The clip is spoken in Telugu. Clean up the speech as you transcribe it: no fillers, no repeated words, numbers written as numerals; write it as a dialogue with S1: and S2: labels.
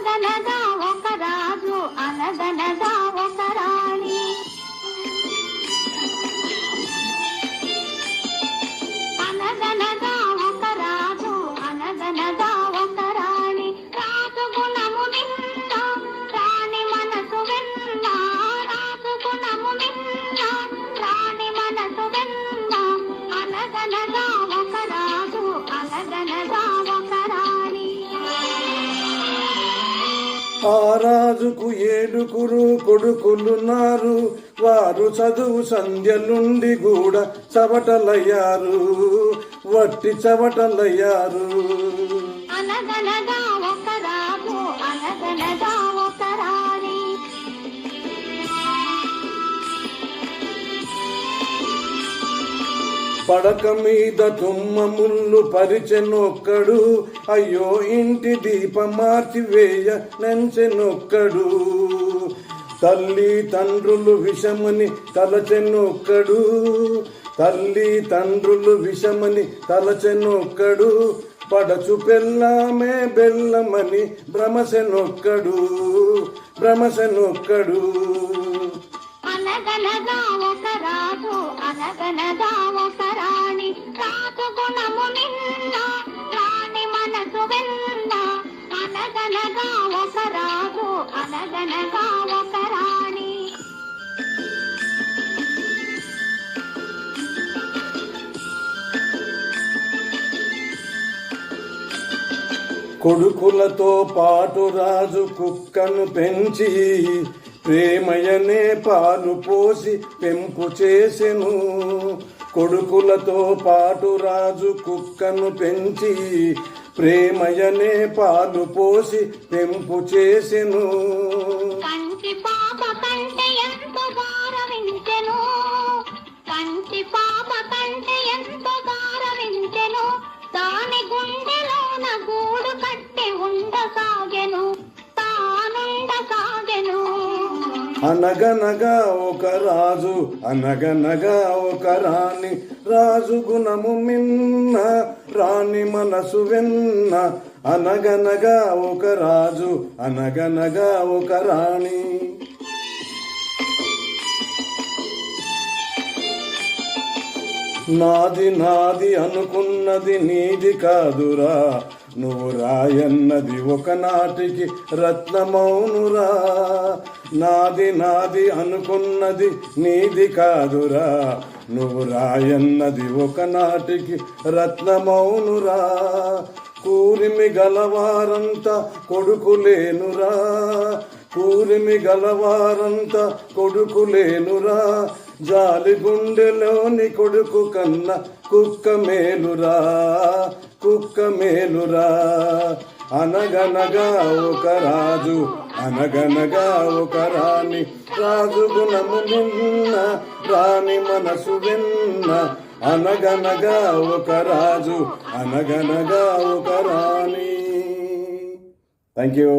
S1: అనగనగా ఒక రాజు అనగనగా ఒక రాణి. అనగనగా ఒక రాజు అనగనగా ఒక రాణి. రాజు గుణము విన్న రాణి మనసు వెన్న. రాజు గుణము విన్న రాణి మనసు వెన్న. అనగనగా ఒక రాజు అనగనగా ఒక రాణి.
S2: ఆ రాజుకు 7 కొడుకులున్నారు. వారు చదువు సంధ్యలుండి కూడా చవటలయ్యారు, వట్టి చవటలయ్యారు.
S1: అనగనగా ఒక రాజు అనగనగా ఒక రాణి.
S2: పడక మీద తుమ్మ ముళ్ళు పరిచెనొక్కడు. అయ్యో ఇంటి దీపం మార్చివేయ నెంచెనొక్కడు. తల్లి తండ్రులు విషమని తలచెనొక్కడు. తల్లి తండ్రులు విషమని తలచెనొక్కడు. పడచు పెళ్ళామే బెల్లమని భ్రమసెనొక్కడు. భ్రమసెనొక్కడు.
S1: అనగనగా ఒక రాజు అనగనగా ఒక రాణి. రాజు గుణము నిన్న రాణి మనసు వెన్న. అనగనగా ఒక రాజు అనగనగా ఒక రాణి.
S2: కొడుకులతో పాటు రాజు కుక్కను పెంచి ప్రేమయనే పాలు పోసి పెంపు చేసెను. కొడుకులతో పాటు రాజు కుక్కను పెంచి ప్రేమయనే పాలు పోసి పెంపు చేసెను.
S1: కంటి పాప కంటే ఎంతో గారవించెను. కంటి పాప కంటే ఎంతో గారవించెను. దాని గుండెలోన గూడు కట్టి ఉండసాగెను. తానుండసాగెను.
S2: అనగనగా ఒక రాజు అనగనగా ఒక రాణి. రాజు గుణము మిన్న రాణి మనసు వెన్న. అనగనగా ఒక రాజు అనగనగా ఒక రాణి. నాది నాది అనుకున్నది నీది కాదురా. నువ్వు రాయన్నది ఒకనాటికి రత్నమౌనురా. నాది నాది అనుకున్నది నీది కాదురా. నువ్వు రాయన్నది ఒకనాటికి రత్నమౌనురా. కూరిమి గలవారంతా కొడుకులేనురా. కూరిమి గలవారంతా కొడుకులేనురా. జాలి గుండెలోని కొడుకు కన్నా కుక్క మేలురా. కుక్క మేలురా. అనగనగా ఒక రాజు అనగనగా ఒక రాణి. రాజు గుణము నిన్న రాణి మనసు వెన్న. అనగనగా ఒక రాజు అనగనగా ఒక రాణి. Thank you.